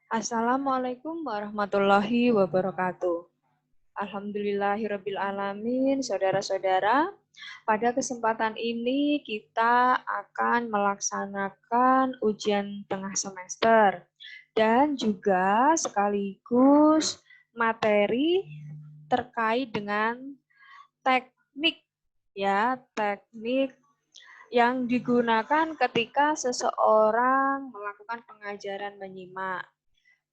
Assalamualaikum warahmatullahi wabarakatuh. Alhamdulillahirabbil alamin, saudara-saudara. Pada kesempatan ini kita akan melaksanakan ujian tengah semester dan juga sekaligus materi terkait dengan teknik teknik yang digunakan ketika seseorang melakukan pengajaran menyimak.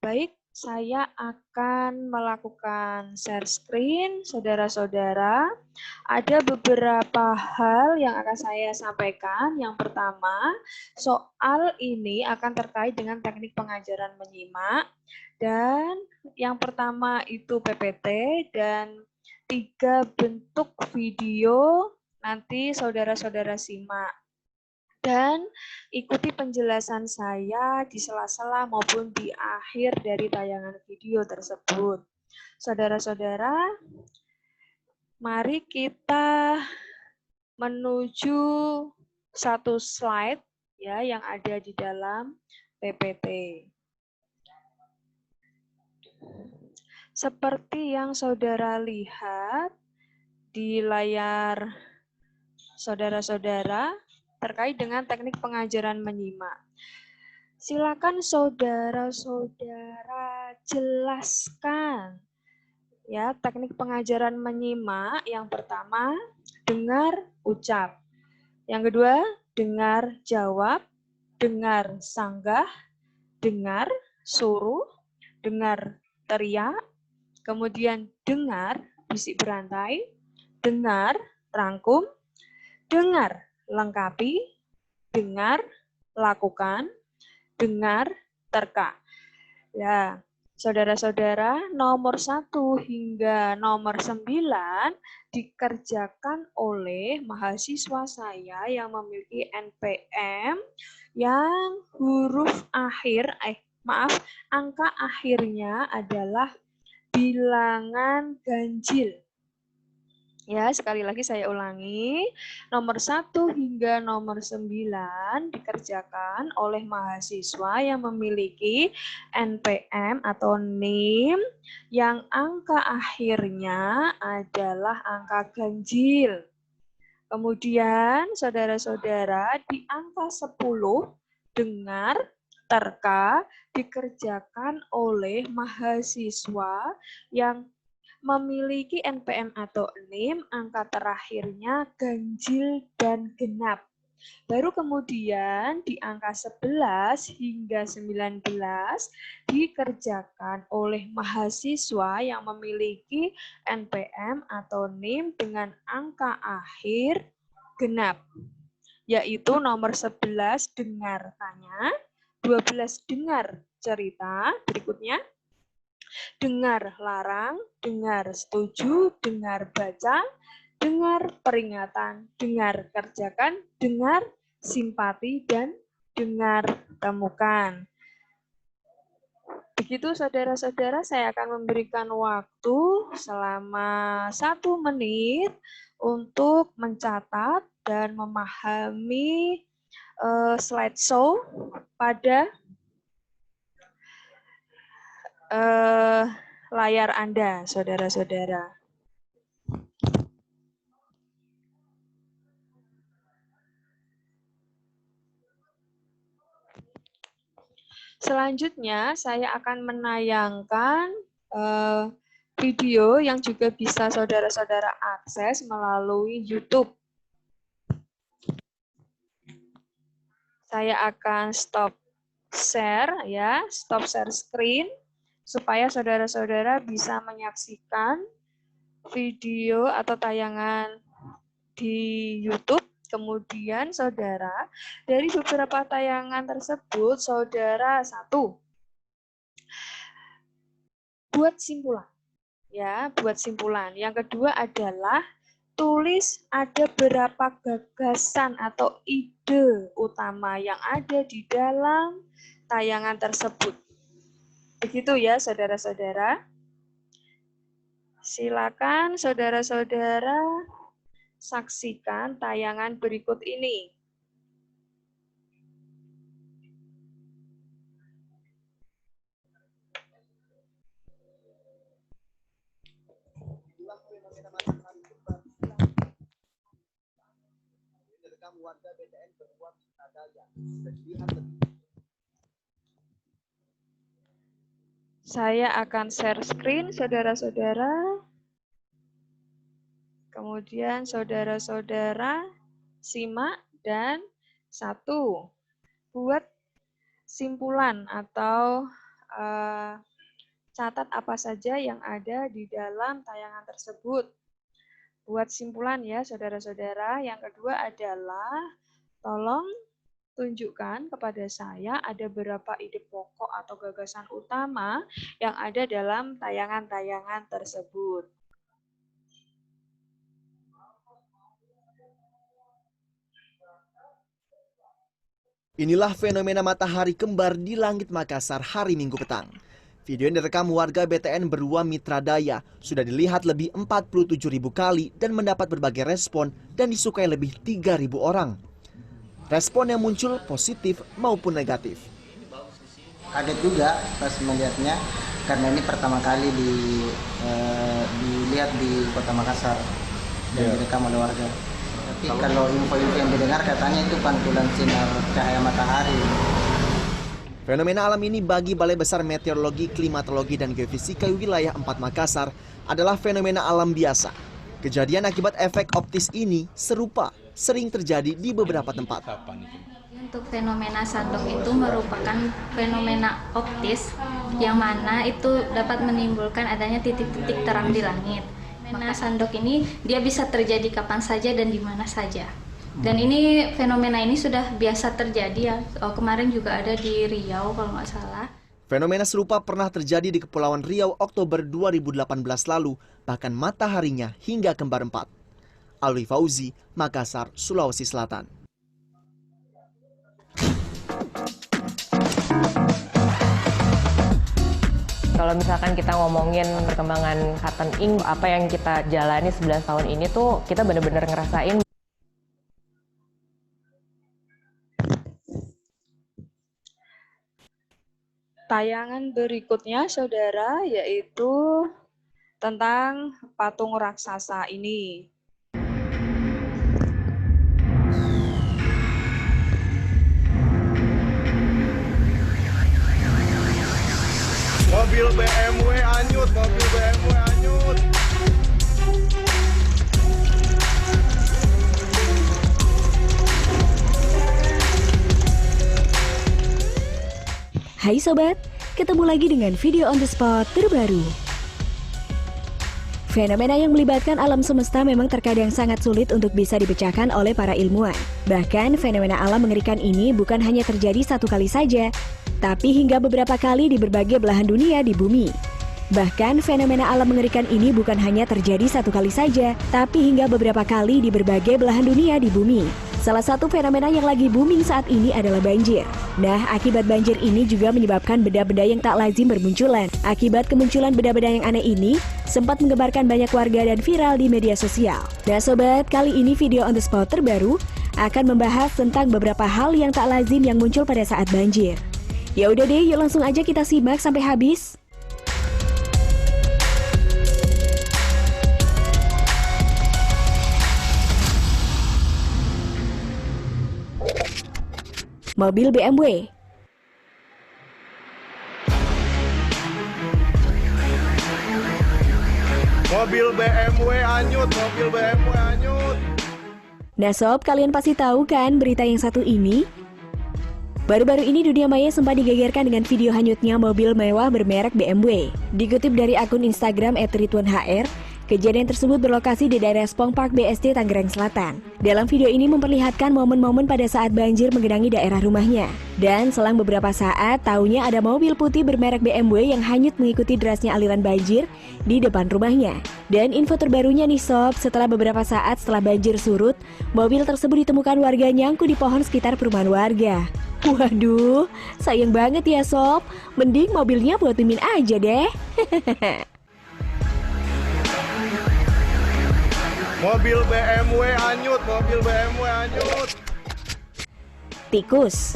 Baik, saya akan melakukan share screen, saudara-saudara. Ada beberapa hal yang akan saya sampaikan. Yang pertama, soal ini akan terkait dengan teknik pengajaran menyimak. Dan yang pertama itu PPT dan 3 bentuk video nanti saudara-saudara simak. Dan ikuti penjelasan saya di sela-sela maupun di akhir dari tayangan video tersebut. Saudara-saudara, mari kita menuju satu slide yang ada di dalam PPT. Seperti yang saudara lihat di layar saudara-saudara, terkait dengan teknik pengajaran menyimak. Silakan saudara-saudara jelaskan teknik pengajaran menyimak. Yang pertama, dengar ucap. Yang kedua, dengar jawab, dengar sanggah, dengar suruh, dengar teriak, kemudian dengar bisik berantai, dengar rangkum, dengar lengkapi, dengar lakukan, dengar terka. Ya, saudara-saudara, nomor 1 hingga nomor 9 dikerjakan oleh mahasiswa saya yang memiliki NPM yang angka akhirnya adalah bilangan ganjil. Ya, sekali lagi saya ulangi, nomor 1 hingga nomor 9 dikerjakan oleh mahasiswa yang memiliki NPM atau NIM yang angka akhirnya adalah angka ganjil. Kemudian, saudara-saudara, di angka 10, dengar, terka, dikerjakan oleh mahasiswa yang memiliki NPM atau NIM, angka terakhirnya ganjil dan genap. Baru kemudian di angka 11 hingga 19 dikerjakan oleh mahasiswa yang memiliki NPM atau NIM dengan angka akhir genap, yaitu nomor 11 dengar tanya, 12 dengar cerita, berikutnya dengar larang, dengar setuju, dengar baca, dengar peringatan, dengar kerjakan, dengar simpati, dan dengar temukan. Begitu saudara-saudara, saya akan memberikan waktu selama 1 menit untuk mencatat dan memahami slideshow pada layar Anda, saudara-saudara. Selanjutnya, saya akan menayangkan video yang juga bisa saudara-saudara akses melalui YouTube. Saya akan stop share screen supaya saudara-saudara bisa menyaksikan video atau tayangan di YouTube. Kemudian saudara, dari beberapa tayangan tersebut, saudara buat simpulan. Buat simpulan. Yang kedua adalah tulis ada berapa gagasan atau ide utama yang ada di dalam tayangan tersebut. Begitu ya, saudara-saudara. Silakan saudara-saudara saksikan tayangan berikut ini. direkam warga BTN Berua Mitra Daya. Sudah dilihat lebih. Saya akan share screen, saudara-saudara. Kemudian saudara-saudara simak dan 1. Buat simpulan atau catat apa saja yang ada di dalam tayangan tersebut. Buat simpulan ya saudara-saudara. Yang kedua adalah tolong tunjukkan kepada saya ada berapa ide pokok atau gagasan utama yang ada dalam tayangan-tayangan tersebut. Inilah fenomena matahari kembar di langit Makassar hari Minggu petang. Video yang direkam warga BTN Berua Mitra Daya sudah dilihat lebih 47.000 kali dan mendapat berbagai respon dan disukai lebih 3.000 orang. Respon yang muncul positif maupun negatif. Kaget juga pas melihatnya karena ini pertama kali dilihat di Kota Makassar dan direkam oleh warga. Tapi kalau info-info yang didengar katanya itu pantulan sinar cahaya matahari. Fenomena alam ini bagi Balai Besar Meteorologi, Klimatologi, dan Geofisika Wilayah 4 Makassar adalah fenomena alam biasa. Kejadian akibat efek optis ini serupa, sering terjadi di beberapa tempat. Untuk fenomena sandok itu merupakan fenomena optis yang mana itu dapat menimbulkan adanya titik-titik terang di langit. Fenomena sandok ini dia bisa terjadi kapan saja dan di mana saja. Dan ini fenomena ini sudah biasa terjadi ya. Kemarin juga ada di Riau kalau nggak salah. Fenomena serupa pernah terjadi di Kepulauan Riau Oktober 2018 lalu, bahkan mataharinya hingga kembar 4. Alwi Fauzi, Makassar, Sulawesi Selatan. Kalau misalkan kita ngomongin perkembangan cotton ink, apa yang kita jalani 11 tahun ini tuh kita benar-benar ngerasain. Tayangan berikutnya, saudara, yaitu tentang patung raksasa ini. Mobil BMW anyut, mobil BMW anyut. Hai sobat, ketemu lagi dengan video on the spot terbaru. Fenomena yang melibatkan alam semesta memang terkadang sangat sulit untuk bisa dipecahkan oleh para ilmuwan. Bahkan fenomena alam mengerikan ini bukan hanya terjadi satu kali saja, tapi hingga beberapa kali di berbagai belahan dunia di bumi. Bahkan fenomena alam mengerikan ini bukan hanya terjadi satu kali saja, tapi hingga beberapa kali di berbagai belahan dunia di bumi. Salah satu fenomena yang lagi booming saat ini adalah banjir. Nah, akibat banjir ini juga menyebabkan benda-benda yang tak lazim bermunculan. Akibat kemunculan benda-benda yang aneh ini, sempat menggemparkan banyak warga dan viral di media sosial. Nah sobat, kali ini video on the spot terbaru akan membahas tentang beberapa hal yang tak lazim yang muncul pada saat banjir. Ya udah deh, yuk langsung aja kita simak sampai habis. Mobil BMW. Mobil BMW anyut, mobil BMW anyut. Nah sob, kalian pasti tahu kan berita yang satu ini? Baru-baru ini dunia maya sempat digegerkan dengan video hanyutnya mobil mewah bermerek BMW. Dikutip dari akun Instagram @ritwanhr, kejadian tersebut berlokasi di daerah Spong Park BSD Tangerang Selatan. Dalam video ini memperlihatkan momen-momen pada saat banjir menggenangi daerah rumahnya. Dan selang beberapa saat, taunya ada mobil putih bermerek BMW yang hanyut mengikuti derasnya aliran banjir di depan rumahnya. Dan info terbarunya nih sob, setelah beberapa saat setelah banjir surut, mobil tersebut ditemukan warga nyangkut di pohon sekitar perumahan warga. Waduh, sayang banget ya sob, mending mobilnya buat mimin aja deh. Mobil BMW anyut, mobil BMW anyut. Tikus.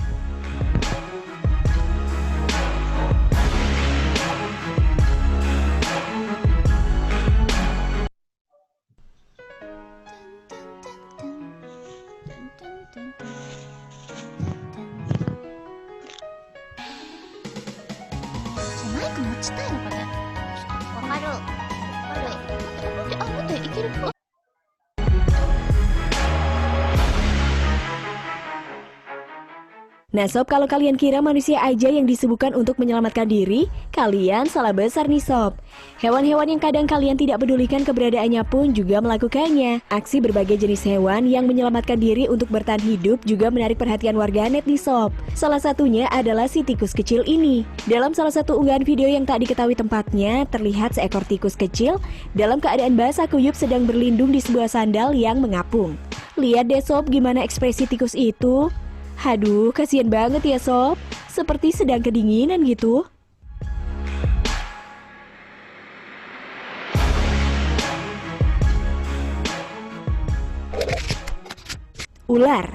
Nah sob, kalau kalian kira manusia aja yang disibukkan untuk menyelamatkan diri, kalian salah besar nih sob. Hewan-hewan yang kadang kalian tidak pedulikan keberadaannya pun juga melakukannya. Aksi berbagai jenis hewan yang menyelamatkan diri untuk bertahan hidup juga menarik perhatian warganet nih sob. Salah satunya adalah si tikus kecil ini. Dalam salah satu unggahan video yang tak diketahui tempatnya, terlihat seekor tikus kecil dalam keadaan basah kuyup sedang berlindung di sebuah sandal yang mengapung. Lihat deh sob gimana ekspresi tikus itu. Haduh, kasihan banget ya sob, seperti sedang kedinginan gitu. Ular.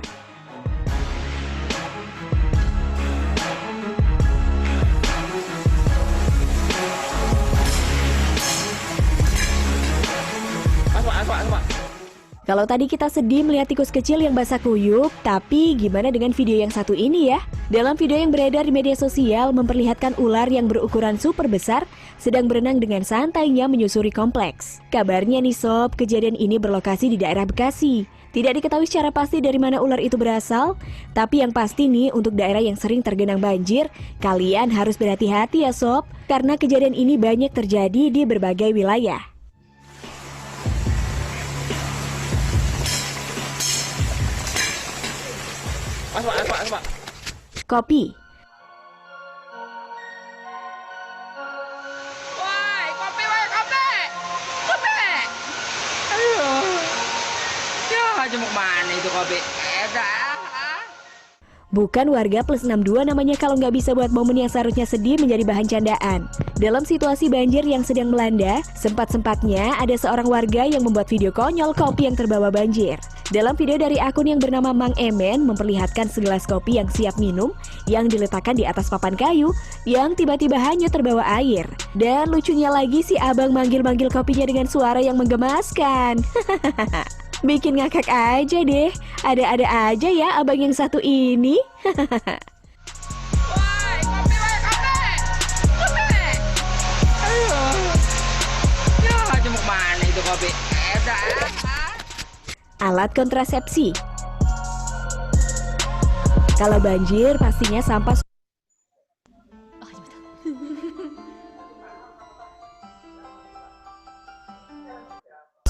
Kalau tadi kita sedih melihat tikus kecil yang basah kuyup, tapi gimana dengan video yang satu ini ya? Dalam video yang beredar di media sosial memperlihatkan ular yang berukuran super besar sedang berenang dengan santainya menyusuri kompleks. Kabarnya nih sob, kejadian ini berlokasi di daerah Bekasi. Tidak diketahui secara pasti dari mana ular itu berasal, tapi yang pasti nih untuk daerah yang sering tergenang banjir, kalian harus berhati-hati ya sob, karena kejadian ini banyak terjadi di berbagai wilayah. Kopi. Ya, jemuk mana itu kopi? Bukan warga plus 62 namanya kalau nggak bisa buat momen yang seharusnya sedih menjadi bahan candaan. Dalam situasi banjir yang sedang melanda, sempat-sempatnya ada seorang warga yang membuat video konyol kopi yang terbawa banjir. Dalam video dari akun yang bernama Mang Emen memperlihatkan segelas kopi yang siap minum yang diletakkan di atas papan kayu yang tiba-tiba hanya terbawa air. Dan lucunya lagi si abang manggil-manggil kopinya dengan suara yang menggemaskan. Bikin ngakak aja deh. Ada-ada aja ya abang yang satu ini. Ya, jemuk mana itu kopi? Alat kontrasepsi. Kalau banjir pastinya sampah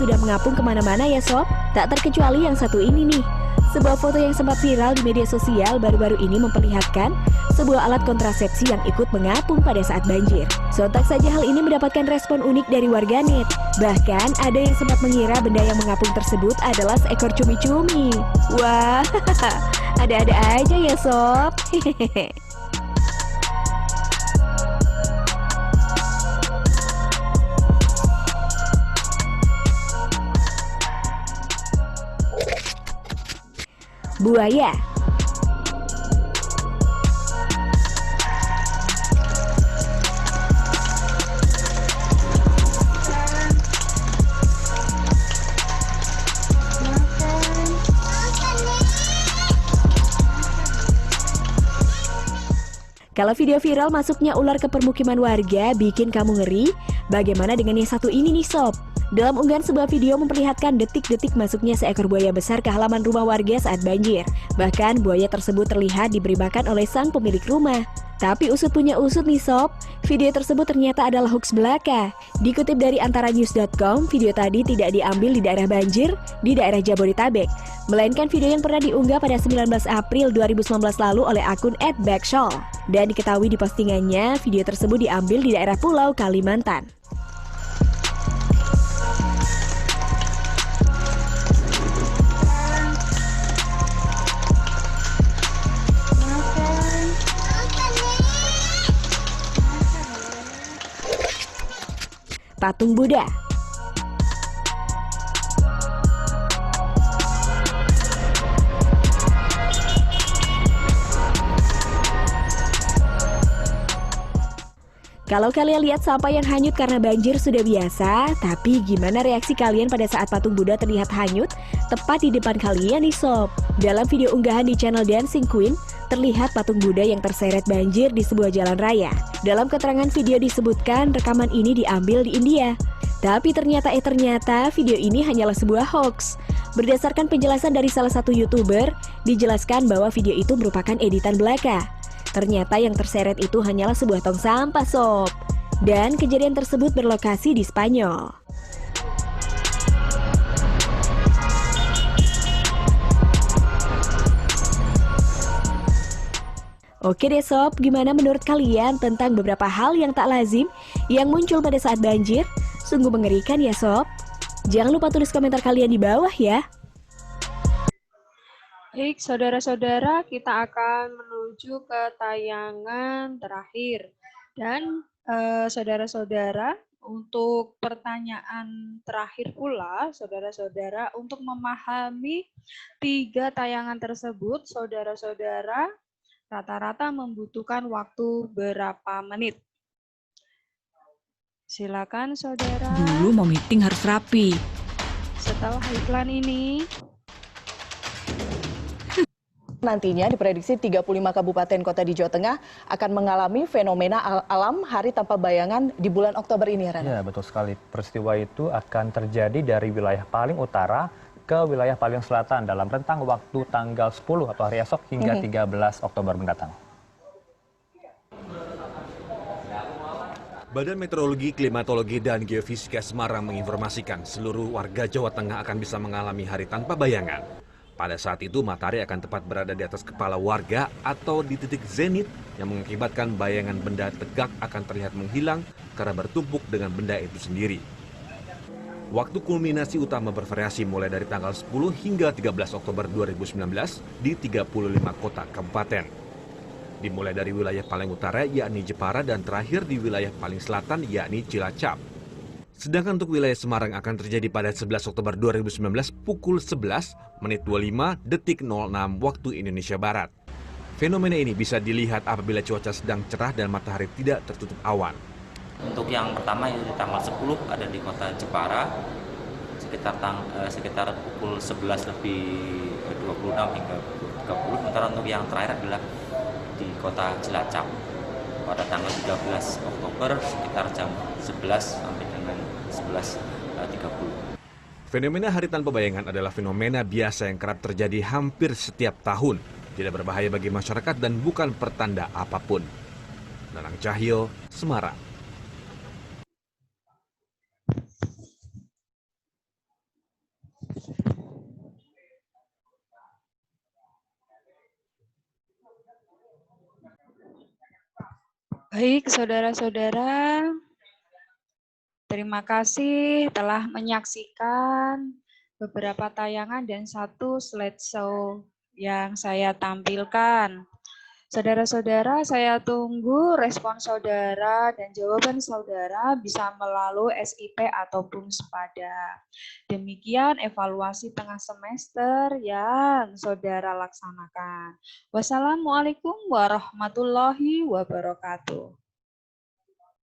sudah mengapung kemana-mana ya sob. Tak terkecuali yang satu ini nih. Sebuah foto yang sempat viral di media sosial baru-baru ini memperlihatkan sebuah alat kontrasepsi yang ikut mengapung pada saat banjir. Sontak saja hal ini mendapatkan respon unik dari warganet. Bahkan ada yang sempat mengira benda yang mengapung tersebut adalah seekor cumi-cumi. Wah, ada-ada aja ya sob. Buaya. Kalau video viral masuknya ular ke permukiman warga bikin kamu ngeri, bagaimana dengan yang satu ini nih sob? Dalam unggahan sebuah video memperlihatkan detik-detik masuknya seekor buaya besar ke halaman rumah warga saat banjir. Bahkan buaya tersebut terlihat diberi makan oleh sang pemilik rumah. Tapi usut punya usut nih sob, video tersebut ternyata adalah hoax belaka. Dikutip dari antaranews.com, video tadi tidak diambil di daerah banjir di daerah Jabodetabek, melainkan video yang pernah diunggah pada 19 April 2019 lalu oleh akun @backshall. Dan diketahui di postingannya, video tersebut diambil di daerah Pulau Kalimantan. Patung Buddha. Kalau kalian lihat sampah yang hanyut karena banjir sudah biasa, tapi gimana reaksi kalian pada saat patung Buddha terlihat hanyut tepat di depan kalian nih sob? Dalam video unggahan di channel Dancing Queen, terlihat patung Buddha yang terseret banjir di sebuah jalan raya. Dalam keterangan video disebutkan rekaman ini diambil di India. Tapi ternyata video ini hanyalah sebuah hoax. Berdasarkan penjelasan dari salah satu YouTuber, dijelaskan bahwa video itu merupakan editan belaka. Ternyata yang terseret itu hanyalah sebuah tong sampah sob. Dan kejadian tersebut berlokasi di Spanyol. Oke deh sob, gimana menurut kalian tentang beberapa hal yang tak lazim yang muncul pada saat banjir? Sungguh mengerikan ya sob. Jangan lupa tulis komentar kalian di bawah ya. Baik, saudara-saudara, kita akan menuju ke tayangan terakhir. Dan saudara-saudara, untuk pertanyaan terakhir pula, saudara-saudara, untuk memahami 3 tayangan tersebut, saudara-saudara rata-rata membutuhkan waktu berapa menit? Silakan, saudara. Dulu mau meeting harus rapi. Setelah iklan ini, nantinya diprediksi 35 kabupaten kota di Jawa Tengah akan mengalami fenomena alam hari tanpa bayangan di bulan Oktober ini, Rana. Ya, betul sekali. Peristiwa itu akan terjadi dari wilayah paling utara ke wilayah paling selatan dalam rentang waktu tanggal 10 atau hari esok hingga 13 Oktober mendatang. Badan Meteorologi, Klimatologi, dan Geofisika Semarang menginformasikan seluruh warga Jawa Tengah akan bisa mengalami hari tanpa bayangan. Pada saat itu, matahari akan tepat berada di atas kepala warga atau di titik zenit yang mengakibatkan bayangan benda tegak akan terlihat menghilang karena bertumpuk dengan benda itu sendiri. Waktu kulminasi utama bervariasi mulai dari tanggal 10 hingga 13 Oktober 2019 di 35 kota kabupaten. Dimulai dari wilayah paling utara yakni Jepara dan terakhir di wilayah paling selatan yakni Cilacap. Sedangkan untuk wilayah Semarang akan terjadi pada 11 Oktober 2019 pukul 11 menit 25 detik 06 waktu Indonesia Barat. Fenomena ini bisa dilihat apabila cuaca sedang cerah dan matahari tidak tertutup awan. Untuk yang pertama itu di tanggal 10 ada di kota Jepara sekitar pukul 11 lebih 26 hingga 30. Sementara untuk yang terakhir adalah di kota Cilacap pada tanggal 13 Oktober sekitar jam 11 sampai dengan 11.30. Fenomena hari tanpa bayangan adalah fenomena biasa yang kerap terjadi hampir setiap tahun. Tidak berbahaya bagi masyarakat dan bukan pertanda apapun. Nanang Cahyo, Semarang. baik saudara-saudara, terima kasih telah menyaksikan beberapa tayangan dan satu slideshow yang saya tampilkan. Saudara-saudara, saya tunggu respon saudara dan jawaban saudara bisa melalui SIP ataupun Sepada. Demikian evaluasi tengah semester yang saudara laksanakan. Wassalamualaikum warahmatullahi wabarakatuh.